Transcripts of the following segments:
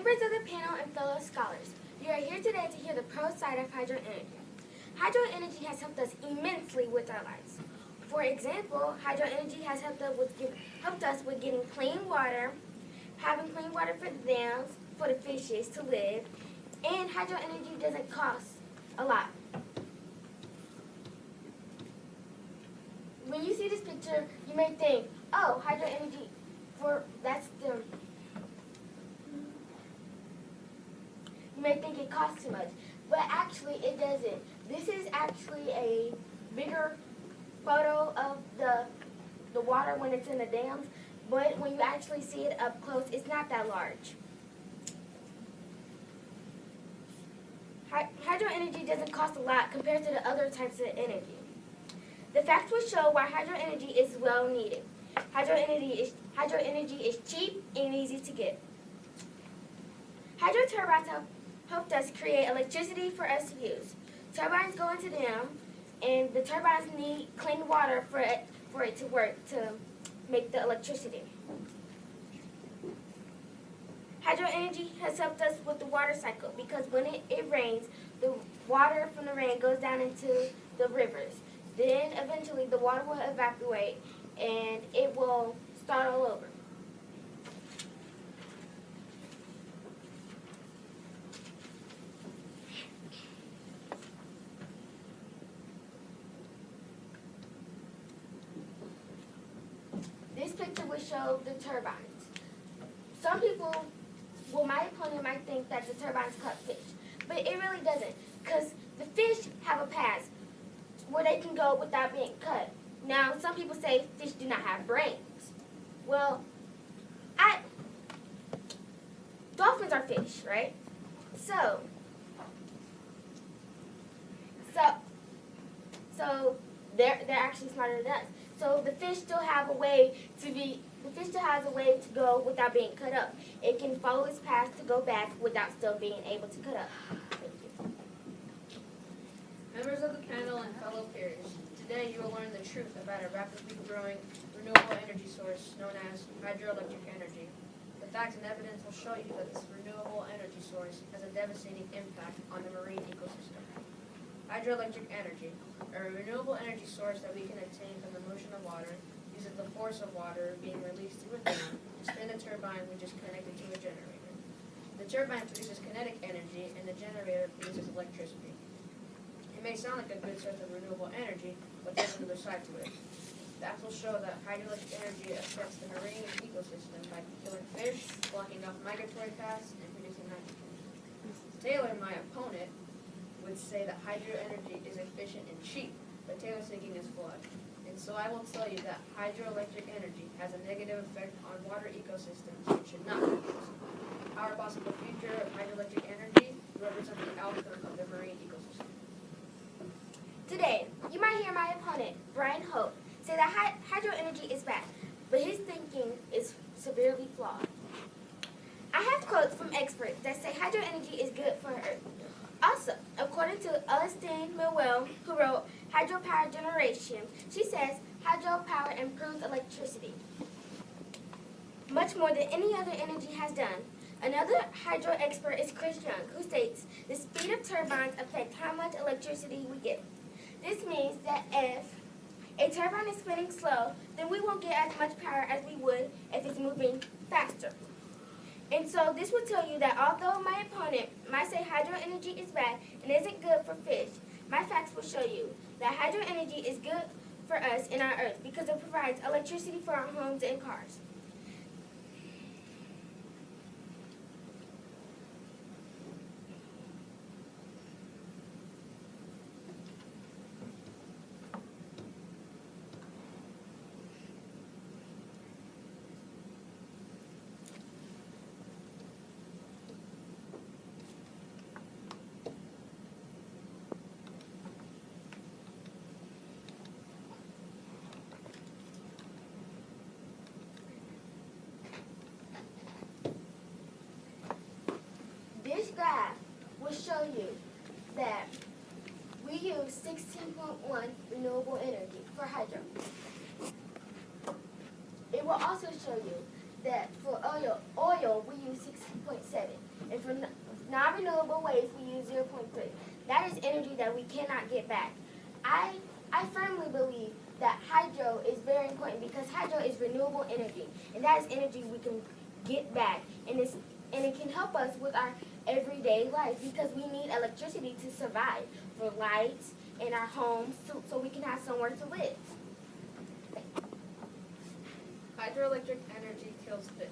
Members of the panel and fellow scholars, you are here today to hear the pro side of hydro energy. Hydro energy has helped us immensely with our lives. For example, hydro energy has helped us with getting clean water, having clean water for the dams, for the fishes to live, and hydro energy doesn't cost a lot. When you see this picture, you may think, oh, hydro energy, you may think it costs too much, but actually it doesn't. This is actually a bigger photo of the water when it's in the dams, but when you actually see it up close, it's not that large. Hydro energy doesn't cost a lot compared to the other types of energy. The facts will show why hydro energy is well needed. Hydro energy is cheap and easy to get. Hydro turbines helped us create electricity for us to use. Turbines go into them, and the turbines need clean water for it to work to make the electricity. Hydro energy has helped us with the water cycle because when it rains, the water from the rain goes down into the rivers. Then eventually the water will evaporate and it will start all over. This picture will show the turbines. Some people, well, my opponent might think that the turbines cut fish, but it really doesn't, because the fish have a path where they can go without being cut. Now, some people say fish do not have brains. Well, dolphins are fish, right? So they're actually smarter than us. So the fish still have a way to go without being cut up. It can follow its path to go back without still being able to cut up. Thank you. Members of the panel and fellow peers, today you will learn the truth about a rapidly growing renewable energy source known as hydroelectric energy. The facts and evidence will show you that this renewable energy source has a devastating impact on the marine ecosystem. Hydroelectric energy, a renewable energy source that we can obtain from the motion of water, uses the force of water being released through a dam to spin a turbine which is connected to a generator. The turbine produces kinetic energy and the generator produces electricity. It may sound like a good source of renewable energy, but there's another side to it. Facts will show that hydroelectric energy affects the marine ecosystem by killing fish, blocking off migratory paths, and producing nitrogen. Taylor, my opponent, would say that hydro energy is efficient and cheap, but Taylor's thinking is flawed. And so I will tell you that hydroelectric energy has a negative effect on water ecosystems and should not be used. Our possible future of hydroelectric energy represents the outcome of the marine ecosystem. Today, you might hear my opponent, Brian Hope, say that hydro energy is bad, but his thinking is severely flawed. I have quotes from experts that say hydro energy is good for Earth. Also, according to Ernestine Millwell, who wrote Hydropower Generation, she says hydropower improves electricity much more than any other energy has done. Another hydro expert is Chris Young, who states the speed of turbines affects how much electricity we get. This means that if a turbine is spinning slow, then we won't get as much power as we would if it's moving faster. And so this will tell you that although my opponent might say hydro energy is bad and isn't good for fish, my facts will show you that hydro energy is good for us and our Earth because it provides electricity for our homes and cars. This graph will show you that we use 16.1 renewable energy for hydro. It will also show you that for oil we use 6.7. And for non-renewable waste, we use 0.3. That is energy that we cannot get back. I firmly believe that hydro is very important because hydro is renewable energy, and that is energy we can get back, and it can help us with our everyday life because we need electricity to survive, for lights in our homes, so we can have somewhere to live. Hydroelectric energy kills fish.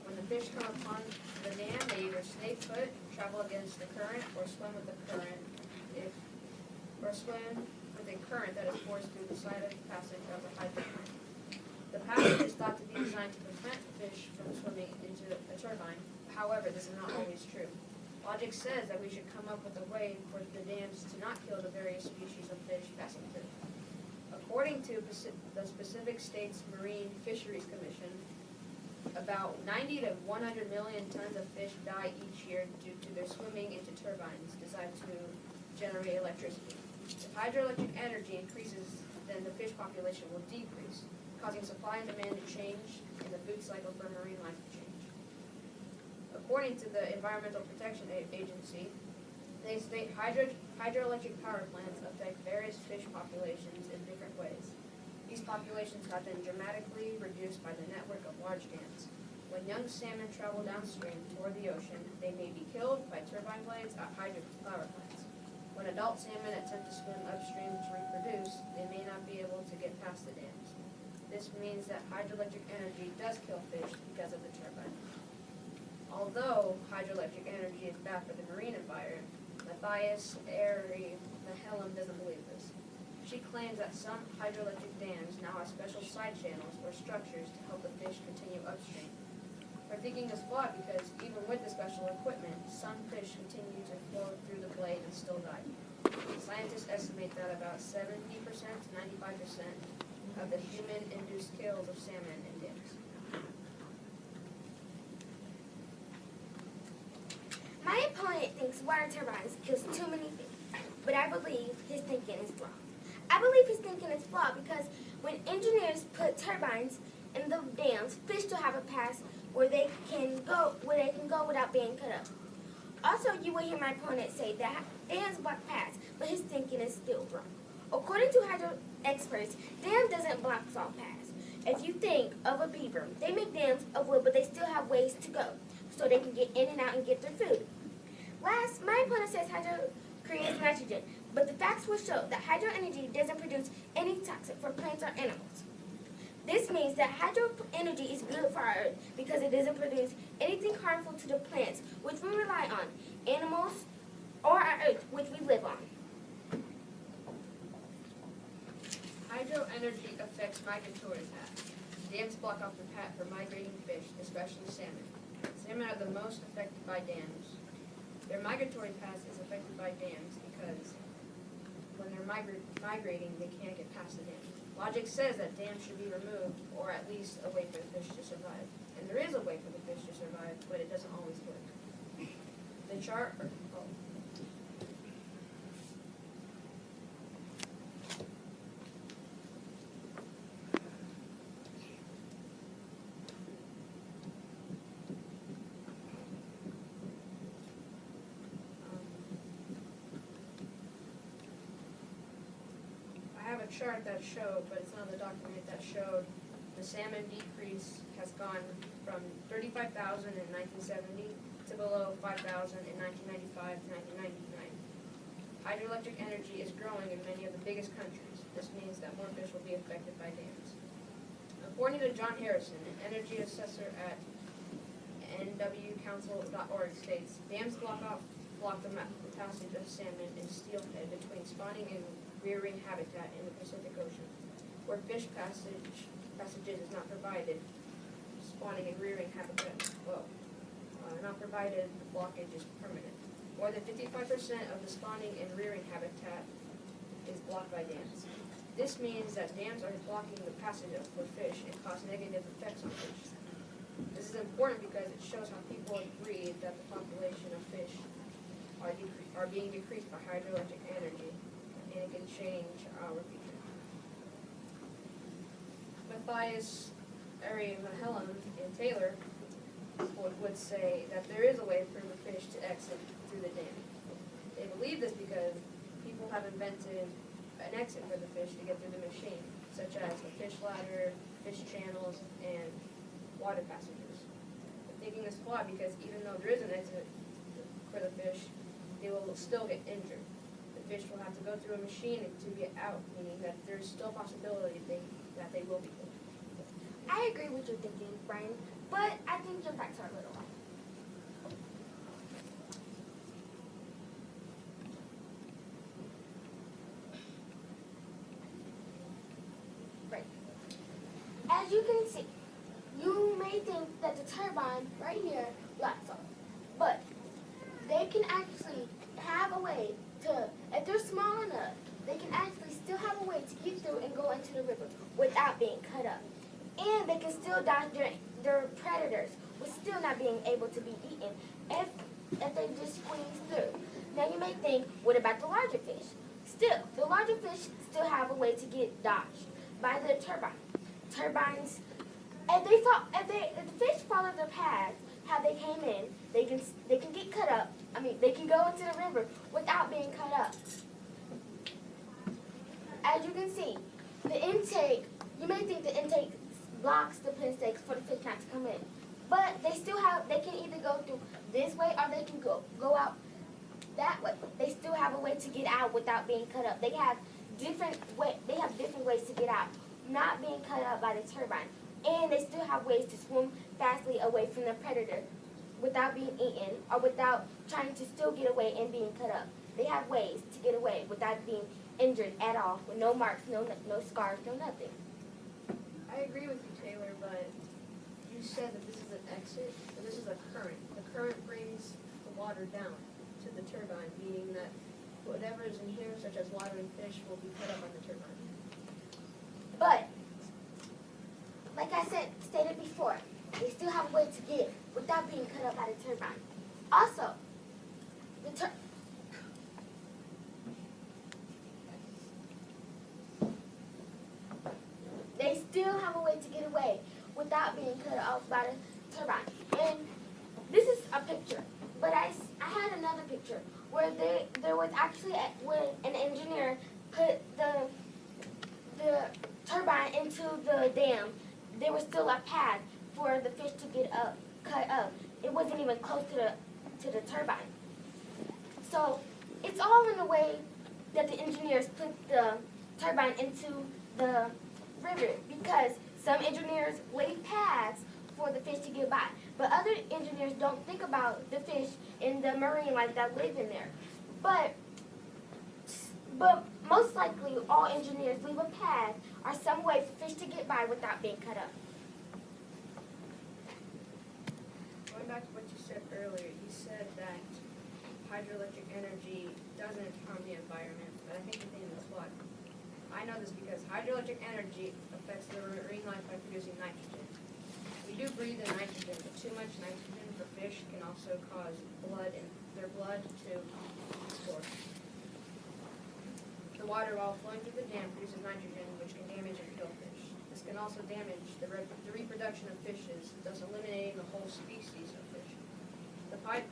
When the fish come upon the dam, they either stay put, travel against the current, or swim with the current. Swim with a current that is forced through the side of the passage of the hydro plant. The passage is thought to be designed to prevent fish from swimming into a turbine. However, this is not always true. Logic says that we should come up with a way for the dams to not kill the various species of fish passing through. According to the specific state's Marine Fisheries Commission, about 90 to 100 million tons of fish die each year due to their swimming into turbines designed to generate electricity. If hydroelectric energy increases, then the fish population will decrease, causing supply and demand to change and the food cycle for marine life to change. According to the Environmental Protection Agency, they state hydroelectric power plants affect various fish populations in different ways. These populations have been dramatically reduced by the network of large dams. When young salmon travel downstream toward the ocean, they may be killed by turbine blades at hydropower plants. When adult salmon attempt to swim upstream to reproduce, they may not be able to get past the dams. This means that hydroelectric energy does kill fish because of the turbine. Although hydroelectric energy is bad for the marine environment, Matthias Ari Mahelm doesn't believe this. She claims that some hydroelectric dams now have special side channels or structures to help the fish continue upstream. Her thinking is flawed because even with the special equipment, some fish continue to flow through the blade and still die. Scientists estimate that about 70% to 95% of the human-induced kills of salmon in dams. My opponent thinks water turbines kills too many fish, but I believe his thinking is flawed. I believe his thinking is flawed because when engineers put turbines in the dams, fish still have a path where they can go without being cut off. Also, you will hear my opponent say that dams block paths, but his thinking is still wrong. According to hydro experts, dam doesn't block all paths. If you think of a beaver, they make dams of wood, but they still have ways to go, so they can get in and out and get their food. Last, my opponent says hydro creates nitrogen, but the facts will show that hydro energy doesn't produce any toxin for plants or animals. This means that hydro energy is good for our earth because it doesn't produce anything harmful to the plants, which we rely on, animals, or our earth, which we live on. Hydro energy affects migratory paths. Dams block off the path for migrating fish, especially salmon. Salmon are the most affected by dams. Their migratory path is affected by dams because when they're migrating, they can't get past the dam. Logic says that dams should be removed, or at least a way for the fish to survive. And there is a way for the fish to survive, but it doesn't always work. The chart, I have a chart that showed, but it's not in the document, that showed the salmon decrease has gone from 35,000 in 1970 to below 5,000 in 1995 to 1999. Hydroelectric energy is growing in many of the biggest countries. This means that more fish will be affected by dams. According to John Harrison, an energy assessor at nwcouncil.org, states, dams block the passage of salmon in steelhead between spawning and rearing habitat in the Pacific Ocean. Where fish passages is not provided, spawning and rearing habitat, not provided, the blockage is permanent. More than 55% of the spawning and rearing habitat is blocked by dams. This means that dams are blocking the passage for fish and cause negative effects on fish. This is important because it shows how people agree that the population of fish are being decreased by hydroelectric energy, and it can change our future. Matthias, Ari, Mahelm, and Taylor would say that there is a way for the fish people have invented an exit for the fish to get through the machine, such as the fish ladder, fish channels, and water passages. The thinking is flawed because even though there is an exit for the fish, they will still get injured. The fish will have to go through a machine to get out, meaning that there's still a possibility that they will be killed. I agree with your thinking, Brian, but I think your facts are a little off. Right. As you can see, you may think that the turbine right here lights off, but they can actually have a way to, if they're small enough, they can actually still have a way to get through and go into the river without being cut up. And they can still dodge their predators with still not being able to be eaten if they just squeeze through. Now you may think, what about the larger fish? Still, the larger fish still have a way to get dodged by the turbine. Turbines, if the fish follow the path how they came in, they can get cut up. They can go into the river without being cut up. As you can see, the intake, you may think the intake blocks the pen stakes for the fish not to come in. But they can either go through this way or they can go out that way. They still have a way to get out without being cut up. They have different ways to get out, not being cut up by the turbine. And they still have ways to swim fastly away from the predator without being eaten or without trying to still get away and being cut up. They have ways to get away without being injured at all, with no marks, no scars, no nothing. I agree with you, Taylor, but you said that this is an exit, and this is a current. The current brings the water down to the turbine, meaning that whatever is in here, such as water and fish, will be cut up on the turbine. But, like I stated before, they still have a way to get without being cut up by the turbine. Also, they still have a way to get away without being cut off by the turbine. And this is a picture, but I had another picture where there was actually where an engineer put the turbine into the dam. There was still a path for the fish to get cut up. It wasn't even close to the turbine. So it's all in the way that the engineers put the turbine into the river, because some engineers leave paths for the fish to get by, but other engineers don't think about the fish in the marine life that live in there. But most likely all engineers leave a path or some way for fish to get by without being cut up. Going back to what you said earlier, you said that hydroelectric energy doesn't harm the environment, but I think the thing is what? I know this because hydroelectric energy affects the marine life by producing nitrogen. We do breathe in nitrogen, but too much nitrogen for fish can also cause their blood to explode. The water, while flowing through the dam, produces nitrogen, which can damage and kill fish. This can also damage the reproduction of fishes, thus eliminating the whole species of fish. The pipe.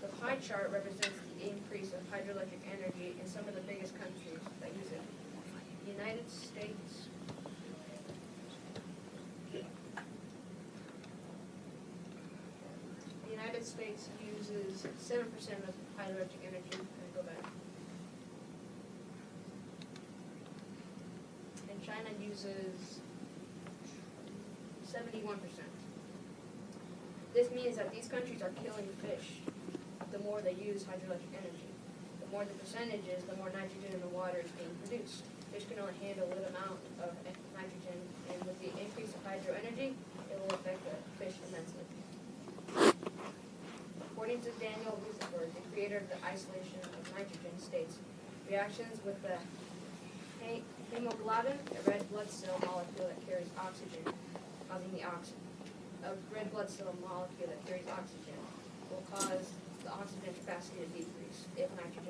The pie chart represents the increase of hydroelectric energy in some of the biggest countries that use it. The United States, uses 7% of hydroelectric energy. And go back. And China uses 71%. This means that these countries are killing fish the more they use hydroelectric energy. The more the percentage is, the more nitrogen in the water is being produced. Fish can only handle a little amount of nitrogen, and with the increase of hydro energy, it will affect the fish immensely. According to Daniel Rosenberg, the creator of the isolation of nitrogen, states, reactions with the hemoglobin, a red blood cell molecule that carries oxygen, causing a red blood cell molecule that carries oxygen, will cause the oxygen capacity to decrease if nitrogen